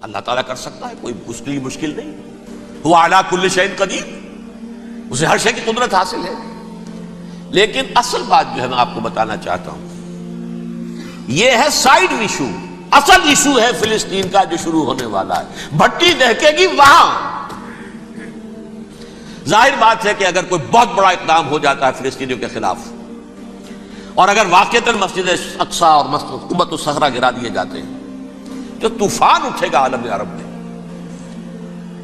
اللہ تعالیٰ کر سکتا ہے، کوئی اس کے لیے مشکل نہیں. وہ علی کل شیء قدیر، اسے ہر شے کی قدرت حاصل ہے. لیکن اصل بات جو ہے میں آپ کو بتانا چاہتا ہوں، یہ ہے سائیڈ ایشو. اصل ایشو ہے فلسطین کا جو شروع ہونے والا ہے. بھٹی دہکے گی وہاں. ظاہر بات ہے کہ اگر کوئی بہت بڑا اقدام ہو جاتا ہے فلسطینیوں کے خلاف، اور اگر واقعتاً مسجد اقصیٰ اور قبۃ الصخرہ گرا دیے جاتے ہیں، جو طوفان اٹھے گا عالم عرب میں،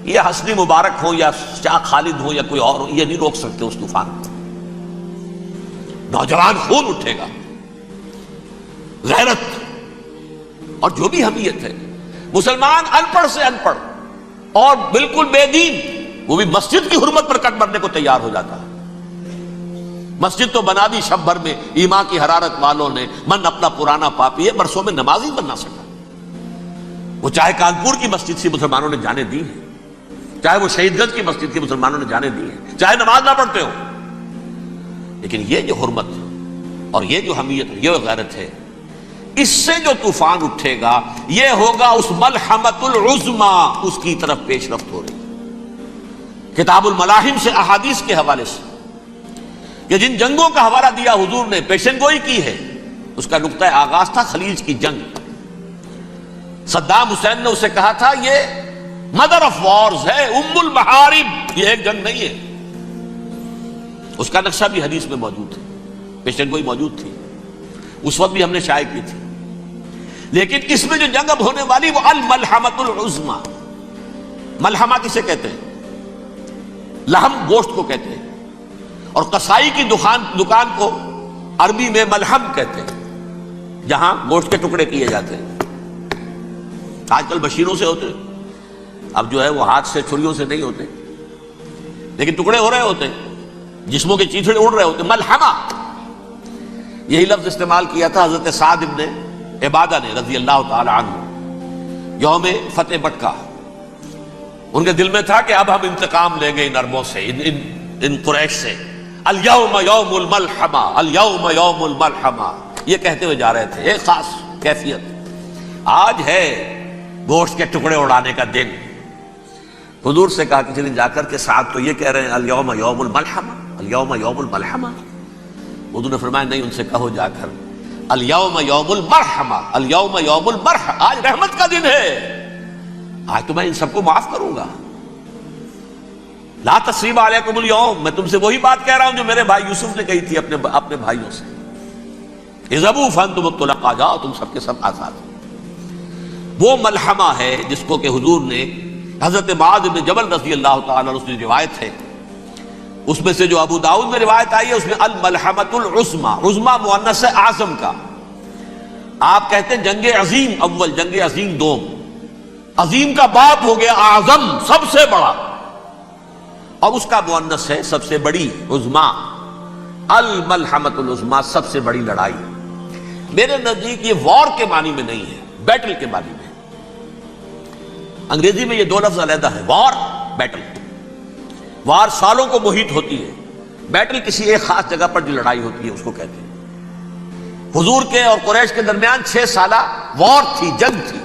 یہ حسنی مبارک ہو یا شاہ خالد ہو یا کوئی اور ہو، یہ نہیں روک سکتے اس طوفان کو. نوجوان خون اٹھے گا، غیرت اور جو بھی حمیت ہے. مسلمان ان پڑھ سے ان پڑھ اور بالکل بے دین، وہ بھی مسجد کی حرمت پر کٹ مرنے کو تیار ہو جاتا ہے. مسجد تو بنا دی شب بھر میں ایمان کی حرارت والوں نے، من اپنا پرانا پاپی ہے، برسوں میں نماز ہی بننا سکا. وہ چاہے کانپور کی مسجد سے مسلمانوں نے جانے دی ہیں، چاہے وہ شہید گنج کی مسجد کی مسلمانوں نے جانے دی ہیں، چاہے نماز نہ پڑھتے ہو. لیکن یہ جو حرمت اور یہ جو حمیت، یہ غیرت ہے، اس سے جو طوفان اٹھے گا یہ ہوگا اس ملحمۃ العظمی، اس کی طرف پیش رفت ہو رہی. کتاب الملاحم سے احادیث کے حوالے سے کہ جن جنگوں کا حوالہ دیا حضور نے، پیشن گوئی کی ہے، اس کا نقطہ آغاز تھا خلیج کی جنگ. صدام حسین نے اسے کہا تھا یہ مدر آف وارز ہے، ام المحارب، یہ ایک جنگ نہیں ہے. اس کا نقشہ بھی حدیث میں موجود ہے، پیشن گوئی موجود تھی، اس وقت بھی ہم نے شائع کی تھی. لیکن اس میں جو جنگ اب ہونے والی وہ الملحمۃ العظمی. ملحمہ کسے کہتے ہیں؟ لحم گوشت کو کہتے ہیں، اور قصائی کی دکان کو عربی میں ملحم کہتے ہیں، جہاں گوشت کے ٹکڑے کیے جاتے ہیں. آج کل بشیروں سے ہوتے ہیں، اب جو ہے وہ ہاتھ سے چھریوں سے نہیں ہوتے، لیکن ٹکڑے ہو رہے ہوتے ہیں، جسموں کے چیتھڑے اڑ رہے ہوتے ہیں. ملحمہ، یہی لفظ استعمال کیا تھا حضرت سعد ابن عبادہ نے رضی اللہ تعالی عنہ یوم فتح مکہ. ان کے دل میں تھا کہ اب ہم انتقام لیں گے ان عربوں سے، ان قریش سے. الیوم یوم الملحمہ، الیوم یوم الملحمہ، یہ کہتے ہوئے جا رہے تھے. ایک خاص کیفیت، آج ہے گوشت کے ٹکڑے اڑانے کا دن. حضور سے کہا کہ چلیں جا کر کے ساتھ تو یہ کہہ رہے ہیں الیوم یوم الملحمہ، الیوم یوم الملحمہ. حضور نے فرمایا نہیں، ان سے کہو جا کر الیوم یوم المرحمہ، الیوم یوم المرحمہ، آج رحمت کا دن ہے، آج تو میں ان سب کو معاف کروں گا. لا تثریب علیکم اليوم، میں تم سے وہی بات کہہ رہا ہوں جو میرے بھائی یوسف نے کہی تھی اپنے بھائیوں سے، اذهبوا فانتم الطلقاء، جاؤ تم سب کے سب آزاد. وہ ملحمہ ہے جس کو کہ حضور نے حضرت معاذ بن جبل رضی اللہ تعالیٰ عنہ سے روایت ہے، اس میں سے جو ابو داؤد میں روایت آئی ہے، اس میں الملحمۃ العظمی، عظمی مؤنث ہے اعظم کا. آپ کہتے ہیں جنگ عظیم اول، جنگ عظیم دوم. عظیم کا باپ ہو گیا اعظم، سب سے بڑا، اور اس کا مؤنث ہے سب سے بڑی، عظمی. الملحمۃ العظمی، سب سے بڑی لڑائی. میرے نزدیک یہ وار کے معنی میں نہیں ہے، بیٹل کے معنی میں. انگریزی میں یہ دو لفظ علیحدہ ہے، وار، بیٹل. وار سالوں کو محیط ہوتی ہے، بیٹل کسی ایک خاص جگہ پر جو لڑائی ہوتی ہے اس کو کہتے ہیں. حضور کے اور قریش کے درمیان 6 سالہ وار تھی، جنگ تھی.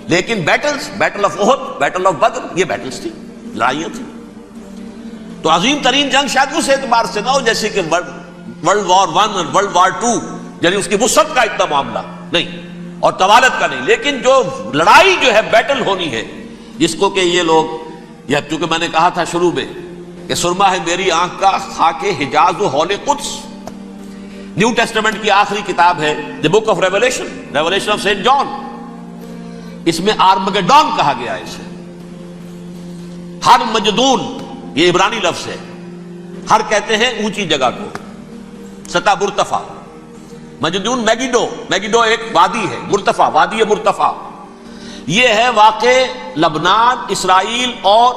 لیکن battles, battle of Uhud, battle of Badr, یہ بیٹلز تھی، لڑائیاں تھیں. تو عظیم ترین جنگ شاید اس اعتبار سے نہ ہو جیسے کہ ورلڈ وار 1 اور ورلڈ وار 2، یعنی اس کی وسعت کا اتنا معاملہ نہیں اور طوالت کا نہیں. لیکن جو لڑائی جو ہے بیٹل ہونی ہے، جس کو کہ یہ لوگ، یا چونکہ میں نے کہا تھا شروع میں کہ سرما ہے میری آنکھ کا خاک حجاز و ہول قدس. نیو ٹیسٹمنٹ کی آخری کتاب ہے the book of Revelation, Revelation of Saint John. اس میں آرمگڈون کہا گیا ہے اسے. ہر مجدون، یہ عبرانی لفظ ہے. ہر کہتے ہیں اونچی جگہ کو، سطح مرتفع. مجدون میگیڈو، میگیڈو ایک وادی ہے، مرتفع، وادی مرتفع. یہ ہے واقع لبنان، اسرائیل اور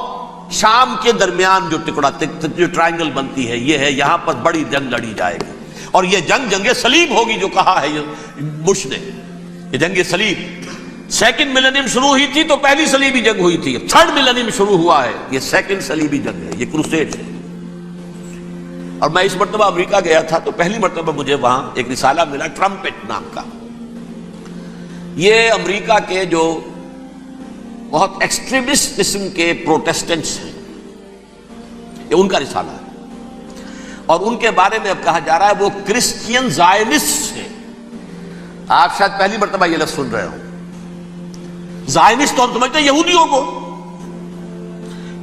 شام کے درمیان جو ٹکڑا، جو ٹرائنگل بنتی ہے، یہ ہے. یہاں پر بڑی جنگ لڑی جائے گی، اور یہ جنگ صلیب ہوگی، جو کہا ہے بش نے، یہ جنگ صلیب. سیکنڈ ملینیم شروع ہوئی تھی تو پہلی صلیبی جنگ ہوئی تھی، تھرڈ ملینیم شروع ہوا ہے، یہ سیکنڈ صلیبی جنگ ہے، یہ کروسیڈ ہے. اور میں اس مرتبہ امریکہ گیا تھا تو پہلی مرتبہ مجھے وہاں ایک رسالہ ملا ٹرمپٹ نام کا. یہ امریکہ کے جو بہت ایکسٹریمسٹ قسم کے پروٹیسٹنٹس ہیں، یہ ان کا رسالہ ہے، اور ان کے بارے میں اب کہا جا رہا ہے وہ کرسچین زائنسٹ ہیں۔ آپ شاید پہلی مرتبہ یہ لفظ سن رہے ہو، زائنسٹ تو ہم سمجھتے ہیں یہودیوں کو،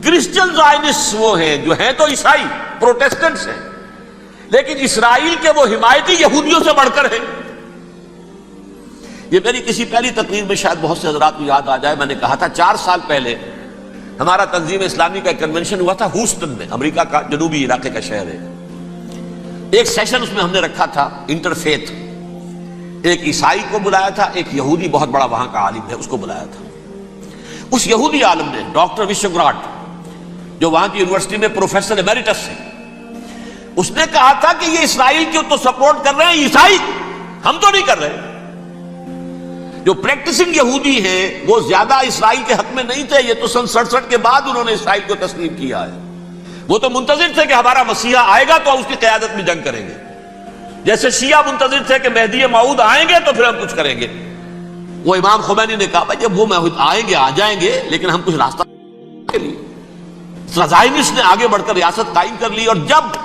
کرسچین زائنسٹ وہ ہیں جو ہیں تو عیسائی پروٹیسٹنٹس ہیں، لیکن اسرائیل کے وہ حمایتی یہودیوں سے بڑھ کر ہیں۔ یہ میری کسی پہلی تقریر میں شاید بہت سے حضرات کو یاد آ جائے، میں نے کہا تھا 4 سال پہلے ہمارا تنظیم اسلامی کا ایک کنونشن ہوا تھا ہوسٹن میں، امریکہ کا جنوبی علاقے کا شہر ہے۔ ایک سیشن اس میں ہم نے رکھا تھا انٹرفیتھ، ایک عیسائی کو بلایا تھا، ایک یہودی بہت بڑا وہاں کا عالم ہے اس کو بلایا تھا۔ اس یہودی عالم نے ڈاکٹر وشوگراڈ، جو وہاں کی یونیورسٹی میں پروفیسر ایمیریٹس ہے، اس نے کہا تھا کہ یہ اسرائیل کی تو سپورٹ کر رہے ہیں عیسائی، ہم تو نہیں کر رہے۔ جو پریکٹسنگ یہودی ہیں وہ زیادہ اسرائیل کے حق میں نہیں تھے، یہ تو سن 67 کے بعد انہوں نے اسرائیل کو تسلیم کیا ہے۔ وہ تو منتظر تھے کہ ہمارا مسیحا آئے گا تو اس کی قیادت میں جنگ کریں گے، جیسے شیعہ منتظر تھے کہ مہدی موعود آئیں گے تو پھر ہم کچھ کریں گے۔ وہ امام خمینی نے کہا بھائی جب وہ آئیں گے آ جائیں گے، لیکن ہم کچھ راستہ کے لیے زائنسٹ نے آگے بڑھ کر ریاست قائم کر لی، اور جب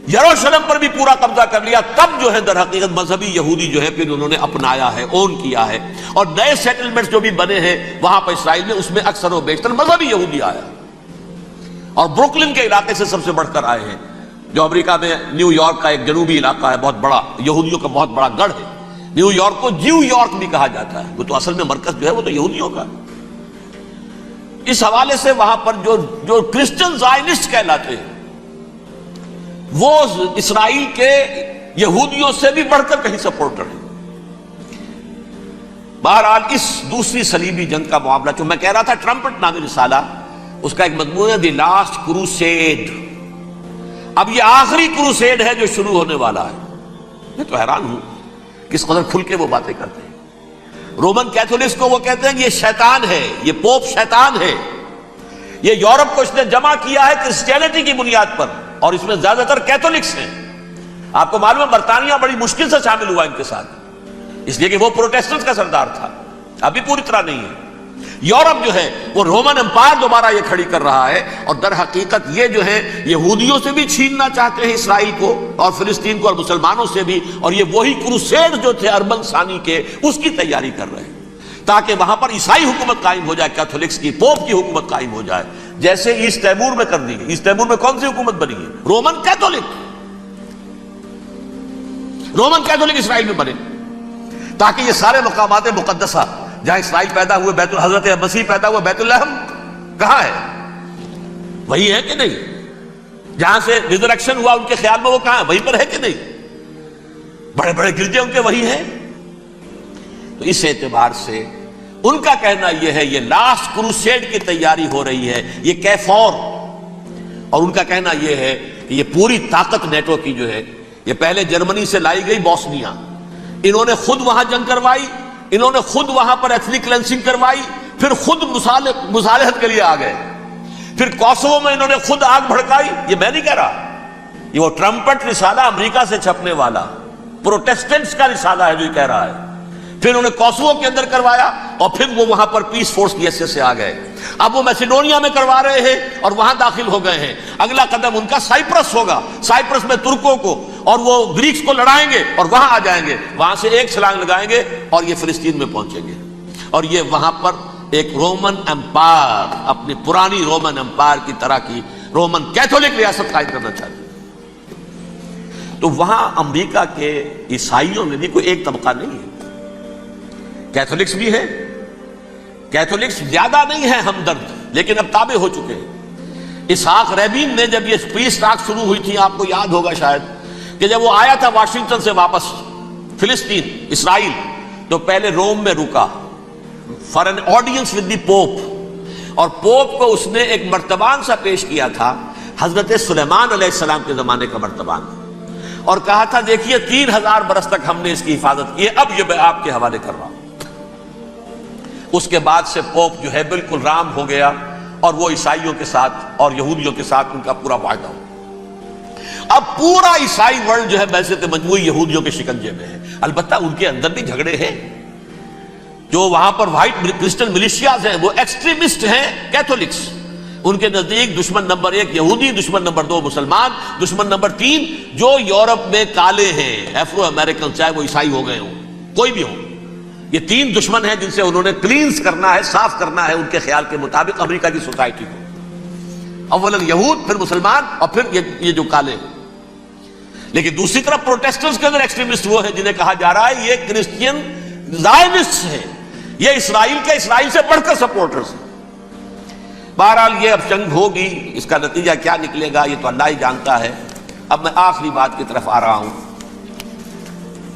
یروشلم پر بھی پورا قبضہ کر لیا تب جو ہے در حقیقت مذہبی یہودی جو ہے پھر انہوں نے اپنایا ہے، اون کیا ہے، اور نئے سیٹلمنٹس جو بھی بنے ہیں وہاں پر اسرائیل میں، اس میں اکثر و بیشتر مذہبی یہودی آیا، اور بروکلن کے علاقے سے سب سے بڑھ کر آئے ہیں، جو امریکہ میں نیو یارک کا ایک جنوبی علاقہ ہے، بہت بڑا یہودیوں کا بہت بڑا گڑھ ہے۔ نیو یارک کو جیو یارک بھی کہا جاتا ہے، وہ تو اصل میں مرکز جو ہے وہ تو یہودیوں کا۔ اس حوالے سے وہاں پر جو کرسچن زائنسٹ کہلاتے ہیں وہ اسرائیل کے یہودیوں سے بھی بڑھ کر کہیں سپورٹر ہیں۔ بہرحال اس دوسری صلیبی جنگ کا معاملہ جو میں کہہ رہا تھا، ٹرمپٹ نامی رسالہ، اس کا ایک مضمون ہے دی لاسٹ کروسیڈ۔ اب یہ آخری کروسیڈ ہے جو شروع ہونے والا ہے۔ میں تو حیران ہوں کس قدر کھل کے وہ باتیں کرتے ہیں۔ رومن کیتھولکس کو وہ کہتے ہیں کہ یہ شیطان ہے، یہ پوپ شیطان ہے، یہ یورپ کو اس نے جمع کیا ہے کرسچینٹی کی بنیاد پر، اور اس میں زیادہ تر کیتھولکس ہیں۔ آپ کو معلوم ہے برطانیہ بڑی مشکل سے شامل ہوا ان کے ساتھ، اس لیے کہ وہ پروٹیسٹنٹ کا سردار تھا، ابھی پوری طرح نہیں ہے۔ یورپ جو ہے وہ رومن امپائر دوبارہ یہ کھڑی کر رہا ہے، اور در حقیقت یہ جو ہے یہودیوں سے بھی چھیننا چاہتے ہیں اسرائیل کو اور فلسطین کو، اور مسلمانوں سے بھی، اور یہ وہی کروسیڈ جو تھے اربن ثانی کے، اس کی تیاری کر رہے ہیں تاکہ وہاں پر عیسائی حکومت قائم ہو جائے، کیتھولکس کی، پوپ کی حکومت قائم ہو جائے، جیسے ایسٹ تیمور میں کر دی گئی۔ ایسٹ تیمور میں کون سی حکومت بنی ہے؟ رومن کیتھولک اسرائیل میں بنے، تاکہ یہ سارے مقامات مقدسہ جہاں اسرائیل پیدا ہوئے، بیت حضرت مسیح پیدا ہوئے، بیت لحم کہاں ہے؟ وہی ہے کہ نہیں؟ جہاں سے ریزریکشن ہوا ان کے خیال میں وہ کہاں ہے؟ وہیں پر ہے کہ نہیں؟ بڑے بڑے گرجے ان کے وہی ہیں۔ تو اس اعتبار سے ان کا کہنا یہ ہے یہ لاسٹ کروسیڈ کی تیاری ہو رہی ہے، یہ کیفور، اور ان کا کہنا یہ ہے کہ یہ پوری طاقت نیٹو کی جو ہے، یہ پہلے جرمنی سے لائی گئی بوسنیا، انہوں نے خود وہاں جنگ کروائی، انہوں نے خود وہاں پر ایتھنک کلینسنگ کروائی، پھر خود مصالحت کے لیے آ گئے، پھر کوسوو میں انہوں نے خود آگ بھڑکائی۔ یہ میں نہیں کہہ رہا، یہ وہ ٹرمپٹ رسالہ امریکہ سے چھپنے والا پروٹیسٹنٹس کا رسالہ ہے جو یہ کہہ رہا ہے۔ پھر انہوں نے کوسوو کے اندر کروایا، اور پھر وہ وہاں پر پیس فورس کی حیثیت سے آ گئے۔ اب وہ میسیڈونیا میں کروا رہے ہیں اور وہاں داخل ہو گئے ہیں۔ اگلا قدم ان کا سائپرس ہوگا، سائپرس میں ترکوں کو اور وہ گریکس کو لڑائیں گے اور وہاں آ جائیں گے، وہاں سے ایک چھلانگ لگائیں گے اور یہ فلسطین میں پہنچیں گے، اور یہ وہاں پر ایک رومن امپائر، اپنی پرانی رومن امپائر کی طرح کی رومن کیتھولک ریاست قائم کرنا چاہتے ہیں۔ تو وہاں امریکہ کے عیسائیوں میں بھی کوئی ایک طبقہ نہیں ہے، کیتھولکس بھی ہے، کیتھولکس زیادہ نہیں ہے ہمدرد، لیکن اب تابع ہو چکے ہیں۔ اسحاق ریبین نے جب یہ پیس ٹاک شروع ہوئی تھی، آپ کو یاد ہوگا شاید، کہ جب وہ آیا تھا واشنگٹن سے واپس فلسطین اسرائیل، تو پہلے روم میں رکا for an audience with the pope, اور پوپ کو اس نے ایک مرتبان سا پیش کیا تھا، حضرت سلیمان علیہ السلام کے زمانے کا مرتبان، اور کہا تھا دیکھیے 3000 برس تک ہم نے اس کی حفاظت کی ہے، اب یہ میں آپ کے حوالے کر رہا ہوں۔ اس کے بعد سے پوپ جو ہے بالکل رام ہو گیا، اور وہ عیسائیوں کے ساتھ اور یہودیوں کے ساتھ ان کا پورا معاہدہ ہو۔ اب پورا عیسائی ورلڈ جو ہے ویسے تو مجموعی یہودیوں کے شکنجے میں ہے، البتہ ان کے اندر بھی جھگڑے ہیں۔ جو وہاں پر وائٹ کرسچن ملیشیاز ہیں وہ ایکسٹریمسٹ ہیں کیتھولکس. ان کے نزدیک دشمن نمبر 1 یہودی، دشمن نمبر 2 مسلمان، دشمن نمبر 3 جو یورپ میں کالے ہیں، ایفرو امریکن، چاہے وہ عیسائی ہو گئے ہوں، کوئی بھی ہو. یہ 3 دشمن ہیں جن سے انہوں نے کلینز کرنا ہے، صاف کرنا ہے ان کے خیال کے مطابق امریکہ کی سوسائٹی کو. اولاً یہود، پھر مسلمان، اور پھر یہ جو کالے ہیں. لیکن دوسری طرف پروٹیسٹنٹس کے اندر ایکسٹریمسٹ وہ ہیں جنہیں کہا جا رہا ہے یہ کرسچین زائنسٹ ہیں، یہ اسرائیل سے بڑھ کر سپورٹرز ہیں. بہرحال یہ اب جنگ ہوگی، اس کا نتیجہ کیا نکلے گا یہ تو اللہ ہی جانتا ہے. اب میں آخری بات کی طرف آ رہا ہوں.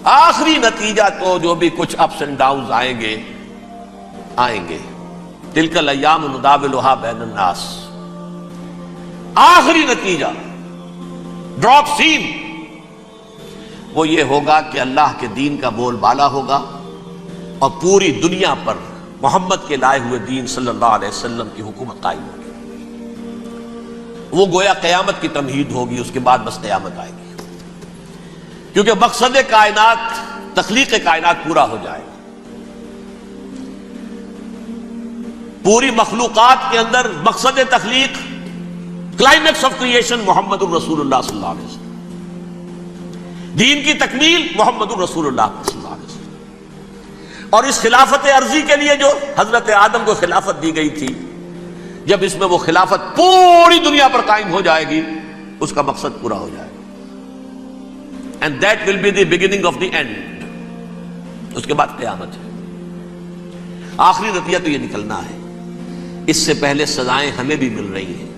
آخری نتیجہ تو جو بھی کچھ اپس اینڈ ڈاؤنز آئیں گے. تلک الایام نداولها بین الناس. آخری نتیجہ ڈراپ سین وہ یہ ہوگا کہ اللہ کے دین کا بول بالا ہوگا اور پوری دنیا پر محمد کے لائے ہوئے دین صلی اللہ علیہ وسلم کی حکومت قائم ہوگی. وہ گویا قیامت کی تمہید ہوگی، اس کے بعد بس قیامت آئے گی. کیونکہ مقصد کائنات، تخلیق کائنات پورا ہو جائے گا. پوری مخلوقات کے اندر مقصد تخلیق، کلائمیکس آف کریشن محمد الرسول اللہ صلی اللہ علیہ وسلم. دین کی تکمیل محمد الرسول اللہ صلی اللہ علیہ وسلم. اور اس خلافت عرضی کے لیے جو حضرت آدم کو خلافت دی گئی تھی، جب اس میں وہ خلافت پوری دنیا پر قائم ہو جائے گی، اس کا مقصد پورا ہو جائے گا. And that will be the beginning of the end. اس کے بعد قیامت ہے. آخری نتیجہ تو یہ نکلنا ہے. اس سے پہلے سزائیں ہمیں بھی مل رہی ہیں.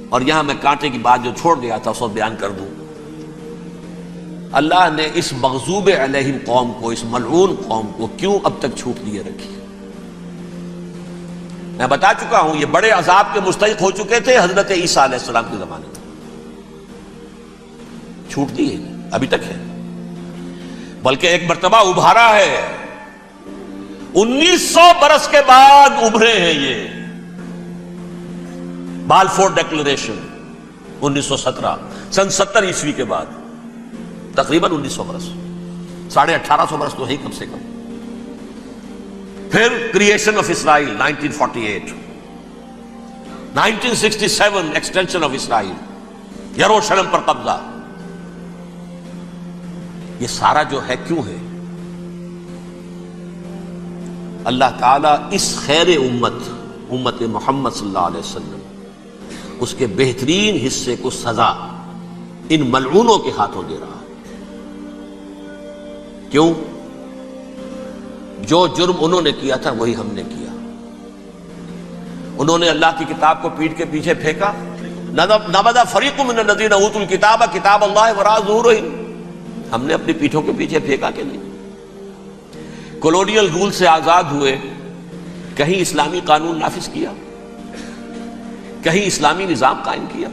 اور یہاں میں کانٹے کی بات جو چھوڑ گیا تھا اس کو بیان کر دوں. اللہ نے اس مغضوب علیہم قوم کو، اس ملعون قوم کو کیوں اب تک چھوٹ دیے رکھی؟ میں بتا چکا ہوں یہ بڑے عذاب کے مستحق ہو چکے تھے حضرت عیسیٰ علیہ السلام کے زمانے میں. چھوٹ دی ہے ابھی تک ہے، بلکہ ایک مرتبہ ابھارا ہے. 1900 برس کے بعد ابھرے ہیں یہ. بالفور ڈیکلریشن 1917، سن 70 عیسوی کے بعد، تقریباً 1900 برس، 1850 برس تو ہے کم سے کم. پھر creation of Israel 1948، 1967 extension of Israel, یروشلم پر قبضہ. یہ سارا جو ہے کیوں ہے؟ اللہ تعالیٰ اس خیر امت محمد صلی اللہ علیہ وسلم، اس کے بہترین حصے کو سزا ان ملعونوں کے ہاتھوں دے رہا ہے. کیوں؟ جو جرم انہوں نے کیا تھا وہی ہم نے کیا. انہوں نے اللہ کی کتاب کو پیٹھ کے پیچھے پھینکا. نبذ فریق من الذین اوتوا الکتاب کتاب اللہ وراء ظہورہم. ہم نے اپنی پیٹھوں کے پیچھے پھینکا کہ نہیں؟ کولونیل رول سے آزاد ہوئے، کہیں اسلامی قانون نافذ کیا، کہیں اسلامی نظام قائم کیا؟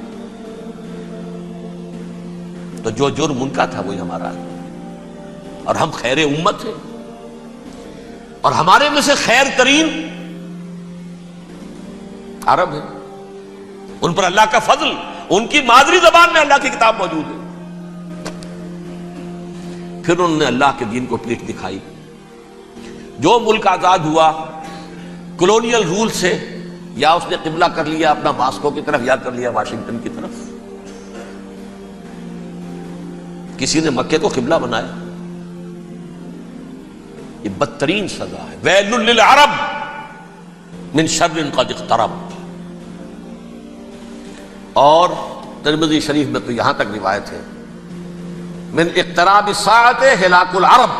تو جو جرم ان کا تھا وہی ہمارا ہے. اور ہم خیر امت ہیں، اور ہمارے میں سے خیر ترین عرب ہیں. ان پر اللہ کا فضل، ان کی مادری زبان میں اللہ کی کتاب موجود ہے. پھر انہوں نے اللہ کے دین کو پیٹھ دکھائی. جو ملک آزاد ہوا کولونیل رول سے، یا اس نے قبلہ کر لیا اپنا ماسکو کی طرف، یا کر لیا واشنگٹن کی طرف. کسی نے مکے کو قبلہ بنایا. یہ بدترین سزا ہے. ویل للعرب من شر قد اقترب. اور ترمذی شریف میں تو یہاں تک روایت ہے، من اقتراب الساعۃ ہلاک العرب.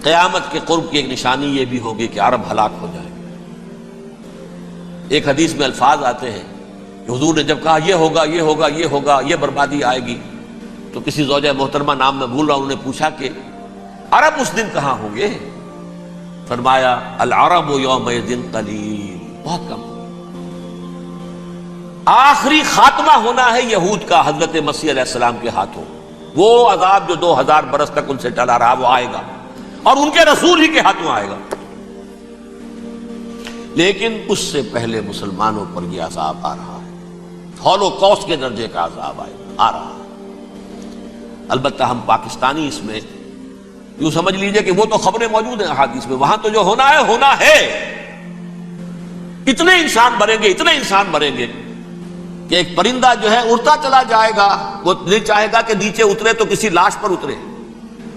قیامت کے قرب کی ایک نشانی یہ بھی ہوگی کہ عرب ہلاک ہو جائے. ایک حدیث میں الفاظ آتے ہیں کہ حضور نے جب کہا یہ ہوگا یہ ہوگا یہ ہوگا، یہ بربادی آئے گی، تو کسی زوجہ محترمہ نام میں بھول رہا ہوں، انہوں نے پوچھا کہ عرب اس دن کہاں ہوں گے؟ فرمایا العرب یومئذ قلیل، بہت کم. آخری خاتمہ ہونا ہے یہود کا حضرت مسیح علیہ السلام کے ہاتھوں. وہ عذاب جو 2000 برس تک ان سے ٹلا رہا وہ آئے گا، اور ان کے رسول ہی کے ہاتھوں آئے گا. لیکن اس سے پہلے مسلمانوں پر یہ عذاب آ رہا ہے. ہولوکاسٹ کے درجے کا عذاب آ رہا ہے. البتہ ہم پاکستانی اس میں یوں سمجھ لیجئے کہ وہ تو خبریں موجود ہیں احادیث میں، وہاں تو جو ہونا ہے ہونا ہے. اتنے انسان مریں گے کہ ایک پرندہ جو ہے اڑتا چلا جائے گا، وہ نہیں چاہے گا کہ نیچے اترے تو کسی لاش پر اترے،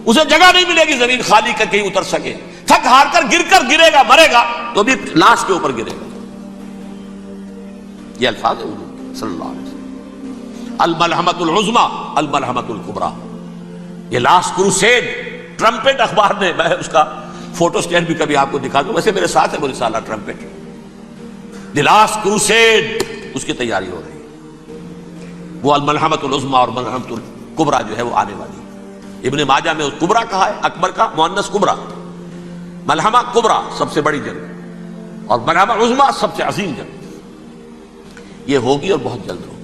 اسے جگہ نہیں ملے گی زمین خالی کر کہیں اتر سکے، تھک ہار کر گرے گا، مرے گا تو بھی لاش کے اوپر گرے گا. یہ الفاظ ہے حضور صلی اللہ علیہ وسلم. الملحمۃ العظمیٰ الملحمۃ الکبریٰ، یہ لاسٹ کروسیڈ. ٹرمپٹ اخبار نے، میں اس کا فوٹو سٹیٹ بھی کبھی آپ کو دکھا دوں، ویسے میرے ساتھ ہے وہ رسالہ ٹرمپٹ، دی لاسٹ کروسیڈ، اس کی تیاری ہو رہی ہے. وہ الملحمۃ العظمیٰ اور ملحمۃ الکبریٰ جو ہے وہ آنے والی ہے. ابن ماجہ میں اس کبریٰ کہا ہے، اکبر کا مؤنث کبریٰ، ملحمہ کبریٰ سب سے بڑی جنگ، اور ملحمہ عظمیٰ سب سے عظیم جنگ. یہ ہوگی اور بہت جلد ہوگی.